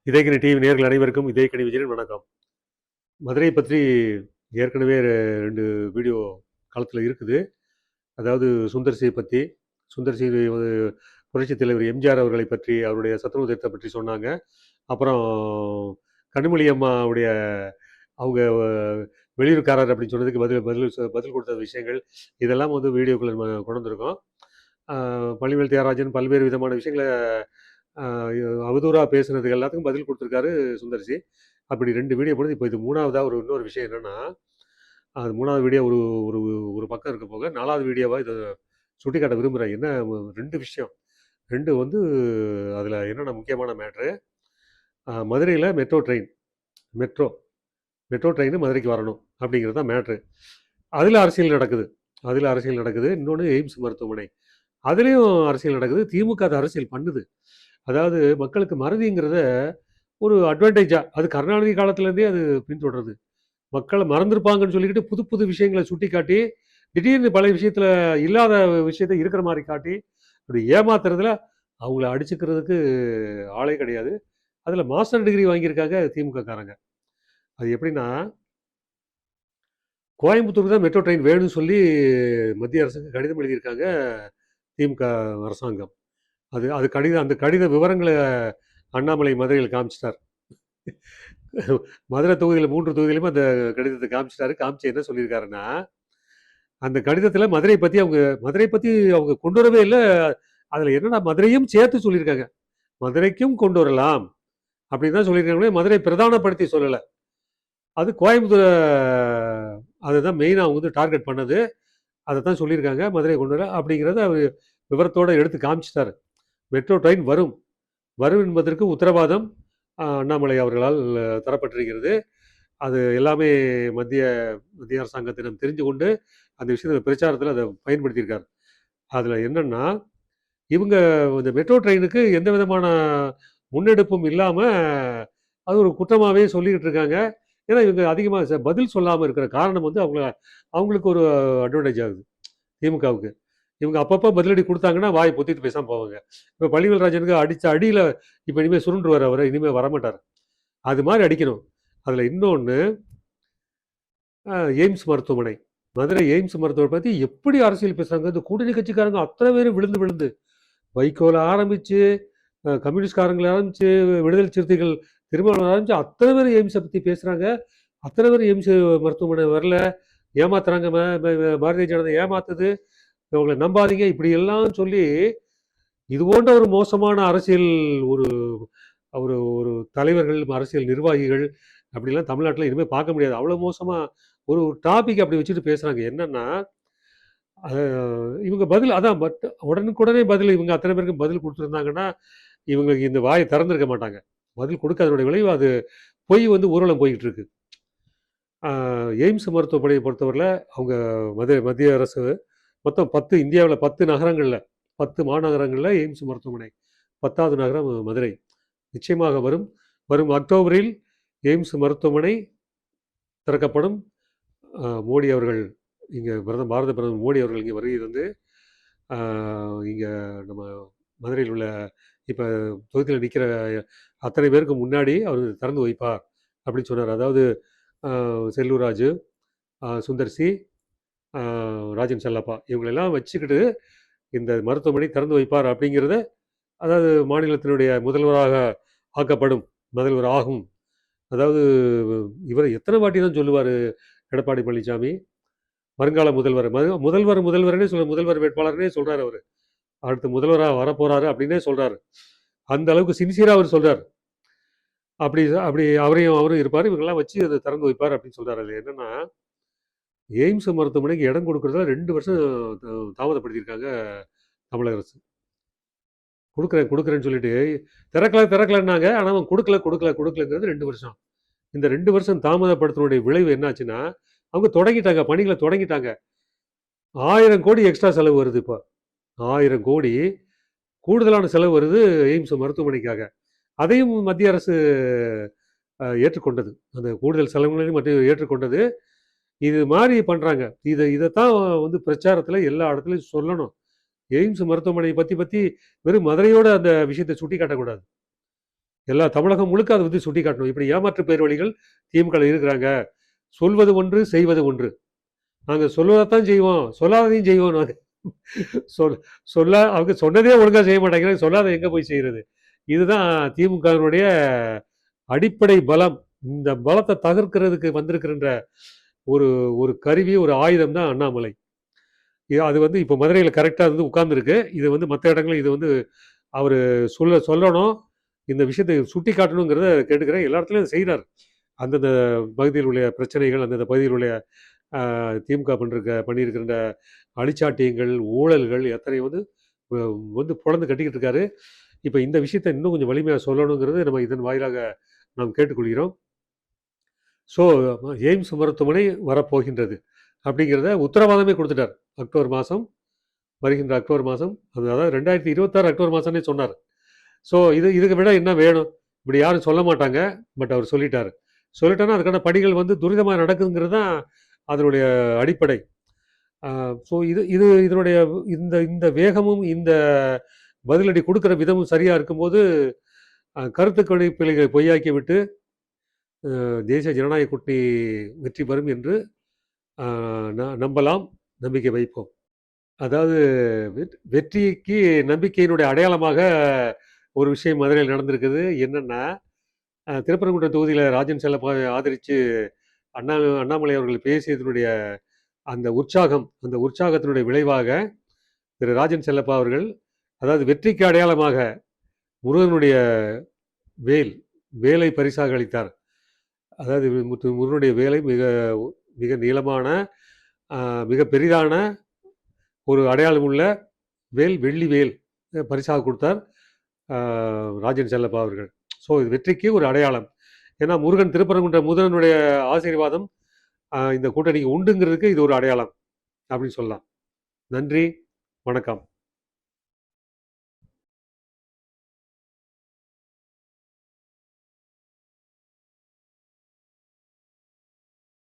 Idhayakkani TV நேயர்கள் அனைவருக்கும் இதயக்கணி விஜயன் வணக்கம். மதுரை பற்றி ஏற்கனவே 2 வீடியோ களத்தில் இருக்குது. அதாவது சுந்தர் பற்றி, சுந்தர் புரட்சித் தலைவர் எம்ஜிஆர் அவர்களை பற்றி, அவருடைய சத்ருதயத்தை பற்றி சொன்னாங்க. அப்புறம் கனிமொழி அம்மாவுடைய அவங்க வெளியூர்காரர் அப்படின்னு சொன்னதுக்கு பதில் கொடுத்த விஷயங்கள் இதெல்லாம் வந்து வீடியோக்குள்ள நம்ம கொண்டு வந்திருக்கோம். பள்ளிவேல் தியாகராஜன் பல்வேறு விதமான விஷயங்களை அவதூறாக பேசுனதுக்கு எல்லாத்துக்கும் பதில் கொடுத்துருக்காரு சுந்தர்சி. அப்படி 2 வீடியோ போடுது. இப்போ இது 3வதாக இன்னொரு விஷயம் என்னென்னா, அது 3வது வீடியோ ஒரு ஒரு ஒரு பக்கம் இருக்க போக 4வது வீடியோவாக இதை சுட்டிக்காட்ட விரும்புகிறேன். என்ன 2 விஷயம். 2 வந்து அதில் என்னென்ன முக்கியமான மேட்ரு, மதுரையில் மெட்ரோ ட்ரெயின் மதுரைக்கு வரணும் அப்படிங்கிறது தான் மேட்ரு. அதில் அரசியல் நடக்குது. இன்னொன்று எய்ம்ஸ் மருத்துவமனை, அதுலேயும் அரசியல் நடக்குது. திமுக அது அரசியல் பண்ணுது. அதாவது மக்களுக்கு மறதிங்கிறத ஒரு அட்வான்டேஜாக, அது கருணாநிதி காலத்துலேருந்தே அது பின்தொடருது. மக்களை மறந்துருப்பாங்கன்னு சொல்லிக்கிட்டு புது புது விஷயங்களை சுட்டி காட்டி, திடீர்னு பல விஷயத்தில் இல்லாத விஷயத்த இருக்கிற மாதிரி காட்டி, அப்படி ஏமாத்துறதுல அவங்கள அடிச்சுக்கிறதுக்கு ஆளே கிடையாது. அதில் மாஸ்டர் டிகிரி வாங்கியிருக்காங்க திமுக காரங்க. அது எப்படின்னா, கோயம்புத்தூருக்கு தான் மெட்ரோ ட்ரெயின் வேணும்னு சொல்லி மத்திய அரசுக்கு கடிதம் எழுதியிருக்காங்க திமுக அரசாங்கம். அந்த கடித விவரங்களை அண்ணாமலை மதுரையில் காமிச்சிட்டார். மதுரை தொகுதியில் 3 தொகுதியிலுமே அந்த கடிதத்தை காமிச்சிட்டாரு. காமிச்சு என்ன சொல்லியிருக்காருன்னா, அந்த கடிதத்தில் மதுரை பற்றி அவங்க கொண்டு வரவே இல்லை. அதில் என்னன்னா மதுரையும் சேர்த்து சொல்லியிருக்காங்க. மதுரைக்கும் கொண்டு வரலாம் அப்படின்னு தான் சொல்லியிருக்காங்க. மதுரை பிரதானப்படுத்தி சொல்லலை. அது கோயம்புத்தூர், அதுதான் மெயினாக அவங்க வந்து டார்கெட் பண்ணது. அதை தான் சொல்லியிருக்காங்க, மதுரை கொண்டு வர அப்படிங்கிறத அவர் விவரத்தோடு எடுத்து காமிச்சிட்டாரு. மெட்ரோ ட்ரெயின் வரும் என்பதற்கு உத்தரவாதம் அண்ணாமலை அவர்களால் தரப்பட்டிருக்கிறது. அது எல்லாமே மத்திய அரசாங்கத்திடம் தெரிஞ்சு கொண்டு அந்த விஷயத்தில் பிரச்சாரத்தில் அதை பயன்படுத்தியிருக்காரு. அதில் என்னென்னா, இவங்க இந்த மெட்ரோ ட்ரெயினுக்கு எந்த விதமான முன்னெடுப்பும் இல்லாமல் அது ஒரு குற்றமாகவே சொல்லிக்கிட்டு இருக்காங்க. ஏன்னா இவங்க அதிகமாக பதில் சொல்லாமல் இருக்கிற காரணம் வந்து அவங்களுக்கு ஒரு அட்வான்டேஜ் ஆகுது திமுகவுக்கு. இவங்க அப்பப்போ பதிலடி கொடுத்தாங்கன்னா வாய் பொத்திட்டு பேசாமல் போவாங்க. இப்போ பள்ளிவேல் ராஜனுக்கு அடித்த அடியில் இப்போ இனிமேல் சுருண்டுருவார், அவர் இனிமேல் வரமாட்டார். அது மாதிரி அடிக்கணும். அதில் இன்னொன்று, எய்ம்ஸ் மருத்துவமனை, மதுரை எய்ம்ஸ் மருத்துவமனை பற்றி எப்படி அரசியல் பேசுகிறாங்க. இந்த கூட்டணி கட்சிக்காரங்க அத்தனை பேரும் விழுந்து வைகோல ஆரம்பித்து, கம்யூனிஸ்ட்காரங்களை ஆரம்பித்து, விடுதலை சிறுத்தைகள் திருமணம் ஆரம்பித்து அத்தனை பேர் எய்ம்ஸை பற்றி பேசுகிறாங்க. அத்தனை பேர் எய்ம்ஸ் மருத்துவமனை வரல, ஏமாத்துறாங்க, பாரதிய ஜனதா ஏமாத்துது, இவங்களை நம்பாதீங்க இப்படி எல்லாம் சொல்லி, இது போன்ற ஒரு மோசமான அரசியல் ஒரு ஒரு ஒரு தலைவர்கள், அரசியல் நிர்வாகிகள் அப்படிலாம் தமிழ்நாட்டில் இனிமேல் பார்க்க முடியாது. அவ்வளோ மோசமாக ஒரு டாபிக் அப்படி வச்சுட்டு பேசுகிறாங்க. என்னென்னா, இவங்க பதில் அதான், பட் உடனுக்குடனே பதில், இவங்க அத்தனை பேருக்கு பதில் கொடுத்துருந்தாங்கன்னா இவங்களுக்கு இந்த வாயை திறந்துருக்க மாட்டாங்க. பதில் கொடுக்காதனுடைய விளைவு அது பொய் வந்து ஊர்வலம் போய்கிட்டு இருக்கு. எய்ம்ஸ் மருத்துவமனையை பொறுத்தவரையில் அவங்க மத்திய அரசு மொத்தம் 10, இந்தியாவில் 10 நகரங்களில், 10 மாநகரங்களில் எய்ம்ஸ் மருத்துவமனை, 10வது நகரம் மதுரை. நிச்சயமாக வரும் அக்டோபரில் எய்ம்ஸ் மருத்துவமனை திறக்கப்படும். மோடி அவர்கள் இங்கே பாரத பிரதமர் மோடி அவர்கள் இங்கே வருகை வந்து இங்கே நம்ம மதுரையில் உள்ள இப்போ தொகுதியில் நிற்கிற அத்தனை பேருக்கு முன்னாடி அவர் திறந்து வைப்பார் அப்படின்னு சொன்னார். அதாவது செல்லூர் ராஜு, சுந்தர்சி, ராஜன் செல்லப்பா இவங்களெல்லாம் வச்சுக்கிட்டு இந்த மருத்துவமனை திறந்து வைப்பார் அப்படிங்கிறத, அதாவது மாநிலத்தினுடைய முதல்வராக ஆக்கப்படும், முதல்வர் ஆகும். அதாவது இவர் எத்தனை வாட்டி தான் சொல்லுவார் எடப்பாடி பழனிசாமி, வருங்கால முதல்வர்னே முதல்வர் வேட்பாளர்னே சொல்கிறார். அவர் அடுத்து முதல்வராக வரப்போகிறாரு அப்படின்னே சொல்கிறாரு. அந்த அளவுக்கு சின்சியராக அவர் சொல்கிறார். அப்படி அவரும் இருப்பார், இவங்கெல்லாம் வச்சு அதை திறந்து வைப்பார் அப்படின்னு சொல்கிறார். அது என்னென்னா, எய்ம்ஸ் மருத்துவமனைக்கு இடம் கொடுக்குறதுல 2 வருஷம் தாமதப்படுத்தியிருக்காங்க தமிழக அரசு. கொடுக்குறேன்னு சொல்லிட்டு திறக்கலன்னாங்க. ஆனால் அவன் கொடுக்கலங்கிறது 2 வருஷம். இந்த 2 வருஷம் தாமதப்படுத்தினுடைய விளைவு என்னாச்சுன்னா, அவங்க தொடங்கிட்டாங்க, பணிகளை தொடங்கிட்டாங்க. 1000 கோடி எக்ஸ்ட்ரா செலவு வருது. இப்போ 1000 கோடி கூடுதலான செலவு வருது எய்ம்ஸ் மருத்துவமனைக்காக. அதையும் மத்திய அரசு ஏற்றுக்கொண்டது. அந்த கூடுதல் செலவுகளையும் மட்டும் ஏற்றுக்கொண்டது. இது மாரி பண்றாங்க. இதைத்தான் வந்து பிரச்சாரத்துல எல்லா இடத்துலயும் சொல்லணும். எய்ம்ஸ் மருத்துவமனையை பத்தி வெறும் மதுரையோட அந்த விஷயத்தை சுட்டிக்காட்டக்கூடாது. எல்லா தமிழகம் முழுக்க அதை வந்து சுட்டிக்காட்டணும். இப்படி ஏமாற்று பேர் வழிகள் திமுக இருக்கிறாங்க. சொல்வது ஒன்று, செய்வது ஒன்று. நாங்க சொல்வதைத்தான் செய்வோம், சொல்லாததையும் செய்வோம் நாங்க. அவங்க சொன்னதே ஒழுங்கா செய்ய மாட்டேங்கிறாங்க, சொல்லாத எங்க போய் செய்யறது? இதுதான் திமுகவினுடைய அடிப்படை பலம். இந்த பலத்தை தகர்க்கிறதுக்கு வந்திருக்கின்ற ஒரு ஒரு கருவி, ஒரு ஆயுதம் தான் அண்ணாமலை. அது வந்து இப்போ மதுரையில் கரெக்டாக வந்து உட்கார்ந்துருக்கு. இது வந்து மற்ற இடங்களில் இது வந்து அவர் சொல்லணும், இந்த விஷயத்தை சுட்டி காட்டணுங்கிறத கேட்டுக்கிறேன். எல்லா இடத்துலையும் செய்கிறார். அந்தந்த பகுதியில் உள்ள பிரச்சனைகள், அந்தந்த பகுதியில் உள்ள திமுக பண்ணியிருக்கின்ற அழிச்சாட்டியங்கள், ஊழல்கள் எத்தனை வந்து வந்து பொழந்து கட்டிக்கிட்டு இருக்காரு. இப்போ இந்த விஷயத்தை இன்னும் கொஞ்சம் வலிமையாக சொல்லணுங்கிறது நம்ம இதன் வாயிலாக நாம் கேட்டுக்கொள்கிறோம். ஸோ எய்ம்ஸ் மருத்துவமனை வரப்போகின்றது அப்படிங்கிறத உத்தரவாதமே கொடுத்துட்டார். அக்டோபர் மாதம், வருகின்ற அக்டோபர் மாதம், அதாவது 2026 அக்டோபர் மாதம்னே சொன்னார். ஸோ இதுக்கு விட என்ன வேணும்? இப்படி யாரும் சொல்ல மாட்டாங்க. பட் அவர் சொல்லிட்டார். சொல்லிட்டோன்னா அதுக்கான பணிகள் வந்து துரிதமாக நடக்குங்கிறது தான் அதனுடைய அடிப்படை. ஸோ இதனுடைய இந்த வேகமும் இந்த பதிலடி கொடுக்குற விதமும் சரியாக இருக்கும்போது கருத்து கணிப்புகளை பொய்யாக்கி விட்டு தேசிய ஜனநாயக கூட்டணி வெற்றி பெறும் என்று நம்பலாம், நம்பிக்கை வைப்போம். அதாவது வெற்றிக்கு நம்பிக்கையினுடைய அடையாளமாக ஒரு விஷயம் மதுரையில் நடந்திருக்குது. என்னன்னா, திருப்பரங்குன்றம் தொகுதியில் ராஜன் செல்லப்பாவை ஆதரித்து அண்ணாமலை அவர்கள் பேசியதனுடைய அந்த உற்சாகத்தினுடைய விளைவாக திரு ராஜன் செல்லப்பா அவர்கள், அதாவது வெற்றிக்கு அடையாளமாக முருகனுடைய வேலை பரிசாக அளித்தார். அதாவது முருகனுடைய வேலை மிக மிக நீளமான, மிக பெரிதான ஒரு அடையாளம் உள்ள வெள்ளி வேல் பரிசாக கொடுத்தார் ராஜன் செல்லப்பா அவர்கள். ஸோ இது வெற்றிக்கு ஒரு அடையாளம். ஏன்னா முருகன் திருப்பரங்குன்ற முதலனுடைய ஆசீர்வாதம் இந்த கூட்டணிக்கு உண்டுங்கிறதுக்கு இது ஒரு அடையாளம் அப்படின்னு சொல்லலாம். நன்றி, வணக்கம்.